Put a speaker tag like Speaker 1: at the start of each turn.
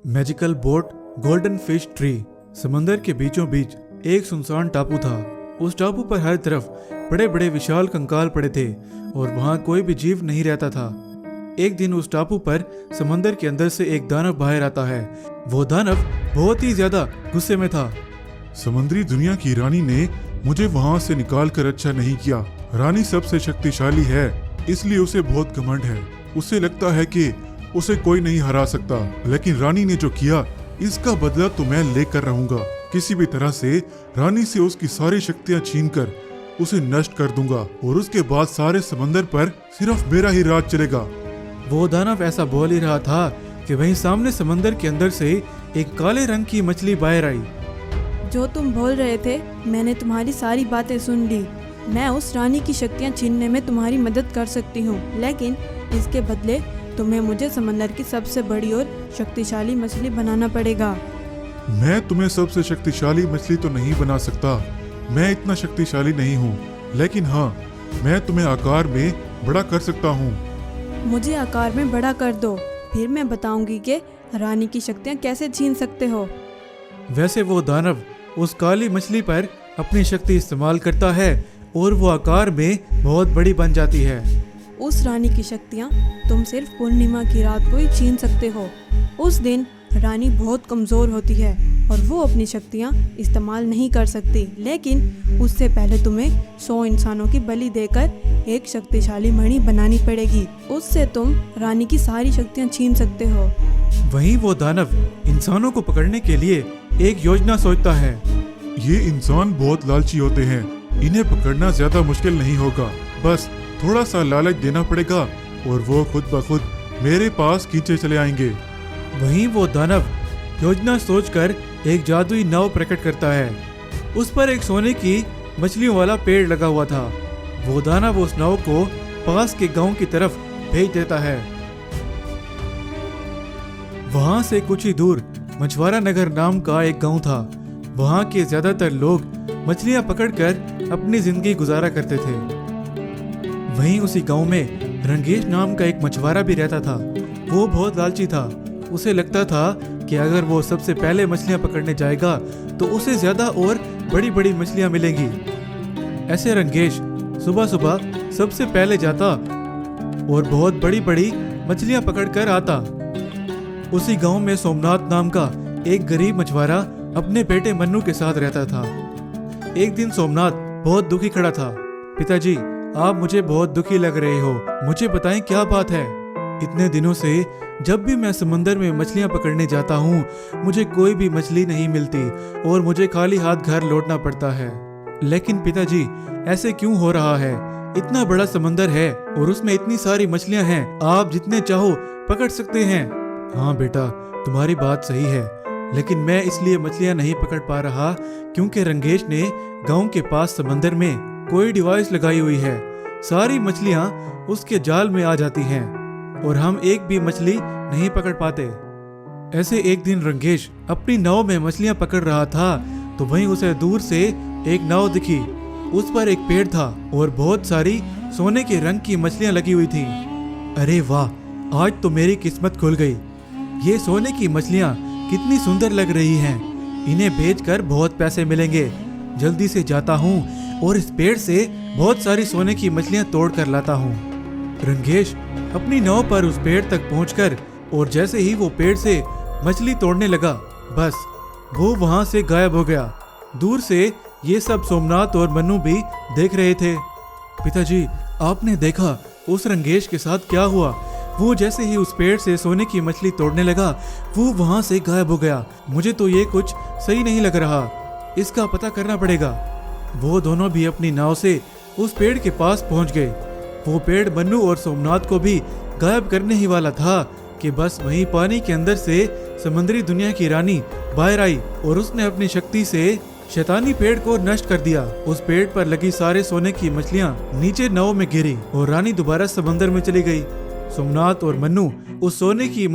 Speaker 1: Magical boat golden fish tree. समंदर के बीचों बीच एक सुनसान टापू था। उस टापू पर हर तरफ बड़े बड़े विशाल कंकाल पड़े थे और वहां कोई भी जीव नहीं रहता था। एक दिन उस टापू पर समंदर के अंदर से एक दानव बाहर आता है। वो दानव बहुत ही ज्यादा गुस्से में था।
Speaker 2: समुद्री दुनिया की रानी ने मुझे वहाँ से निकाल कर अच्छा नहीं किया। रानी सबसे शक्तिशाली है, इसलिए उसे बहुत घमंड है। उसे लगता है कि उसे कोई नहीं हरा सकता, लेकिन रानी ने जो किया इसका बदला तो मैं लेकर रहूंगा। किसी भी तरह से रानी से उसकी सारी शक्तियाँ छीनकर उसे नष्ट कर दूंगा और उसके बाद सारे समंदर पर सिर्फ मेरा ही राज चलेगा।
Speaker 1: वो दानव ऐसा बोल ही रहा था कि वहीं सामने समंदर के अंदर से एक काले रंग की मछली बाहर आई।
Speaker 3: जो तुम बोल रहे थे, मैंने तुम्हारी सारी बातें सुन ली। मैं उस रानी की शक्तियाँ छीनने में तुम्हारी मदद कर सकती हूँ, लेकिन इसके बदले तुम्हें मुझे समंदर की सबसे बड़ी और शक्तिशाली मछली बनाना पड़ेगा।
Speaker 2: मैं तुम्हें सबसे शक्तिशाली मछली तो नहीं बना सकता, मैं इतना शक्तिशाली नहीं हूँ, लेकिन हाँ, मैं तुम्हें आकार में बड़ा कर सकता हूँ।
Speaker 3: मुझे आकार में बड़ा कर दो, फिर मैं बताऊंगी कि रानी की शक्तियाँ कैसे छीन सकते हो।
Speaker 1: वैसे वो दानव उस काली मछली पर अपनी शक्ति इस्तेमाल करता है और वो आकार में बहुत बड़ी बन जाती है।
Speaker 3: उस रानी की शक्तियाँ तुम सिर्फ पूर्णिमा की रात को ही छीन सकते हो। उस दिन रानी बहुत कमज़ोर होती है और वो अपनी शक्तियाँ इस्तेमाल नहीं कर सकती, लेकिन उससे पहले तुम्हें 100 इंसानों की बलि देकर एक शक्तिशाली मणि बनानी पड़ेगी। उससे तुम रानी की सारी शक्तियाँ छीन सकते हो।
Speaker 1: वहीं वो दानव इंसानों को पकड़ने के लिए एक योजना सोचता है।
Speaker 2: ये इंसान बहुत लालची होते हैं, इन्हें पकड़ना ज्यादा मुश्किल नहीं होगा। बस थोड़ा सा लालच देना पड़ेगा और वो खुद ब खुद मेरे पास खींचे चले आएंगे।
Speaker 1: वहीं वो दानव योजना सोचकर एक जादुई नाव प्रकट करता है। उस पर एक सोने की मछलियों वाला पेड़ लगा हुआ था। वो दानव उस नाव को पास के गांव की तरफ भेज देता है। वहां से कुछ ही दूर मछुआरा नगर नाम का एक गांव था। वहां के ज्यादातर लोग मछलियां पकड़कर अपनी जिंदगी गुजारा करते थे। वहीं उसी गांव में रंगेश नाम का एक मछुआरा भी रहता था। वो बहुत लालची था। उसे लगता था कि अगर वो सबसे पहले मछलियां पकड़ने जाएगा तो उसे ज्यादा और बड़ी बड़ी मछलियां मिलेंगी। ऐसे रंगेश सुबह सुबह सबसे पहले जाता और बहुत बड़ी बड़ी मछलियां पकड़कर आता। उसी गांव में सोमनाथ नाम का एक गरीब मछुआरा अपने बेटे मन्नू के साथ रहता था। एक दिन सोमनाथ बहुत दुखी खड़ा था। पिताजी, आप मुझे बहुत दुखी लग रहे हो, मुझे बताएं क्या बात है। इतने दिनों से जब भी मैं समंदर में मछलियां पकड़ने जाता हूँ, मुझे कोई भी मछली नहीं मिलती और मुझे खाली हाथ घर लौटना पड़ता है। लेकिन पिताजी, ऐसे क्यों हो रहा है? इतना बड़ा समंदर है और उसमें इतनी सारी मछलियां हैं, आप जितने चाहो पकड़ सकते हैं। हाँ बेटा, तुम्हारी बात सही है, लेकिन मैं इसलिए मछलियां नहीं पकड़ पा रहा क्योंकि रंगेश ने गांव के पास समंदर में कोई डिवाइस लगाई हुई है। सारी मछलियां उसके जाल में आ जाती हैं और हम एक भी मछली नहीं पकड़ पाते। ऐसे एक दिन रंगेश अपनी नाव में मछलियां पकड़ रहा था तो वहीं उसे दूर से एक नाव दिखी। उस पर एक पेड़ था और बहुत सारी सोने के रंग की मछलियां लगी हुई थीं। अरे वाह, आज तो मेरी किस्मत खुल गई। ये सोने की मछलियां कितनी सुंदर लग रही हैं। इन्हें बेचकर बहुत पैसे मिलेंगे। जल्दी से जाता हूँ और इस पेड़ से बहुत सारी सोने की मछलियां तोड़ कर लाता हूँ। रंगेश अपनी नाव पर उस पेड़ तक पहुंचकर और जैसे ही वो पेड़ से मछली तोड़ने लगा, बस वो वहां से गायब हो गया। दूर से ये सब सोमनाथ और मन्नू भी देख रहे थे। पिताजी, आपने देखा उस रंगेश के साथ क्या हुआ? वो जैसे ही उस पेड़ से सोने की मछली तोड़ने लगा, वो वहां से गायब हो गया। मुझे तो ये कुछ सही नहीं लग रहा, इसका पता करना पड़ेगा। वो दोनों भी अपनी नाव से उस पेड़ के पास पहुंच गए। वो पेड़ मन्नू और सोमनाथ को भी गायब करने ही वाला था कि बस वहीं पानी के अंदर से समुद्री दुनिया की रानी बाहर आई और उसने अपनी शक्ति से शैतानी पेड़ को नष्ट कर दिया। उस पेड़ पर लगी सारे सोने की मछलियां नीचे नाव में गिरी और रानी दोबारा समंदर में चली गई। सोमनाथ और मन्नू उस सोने की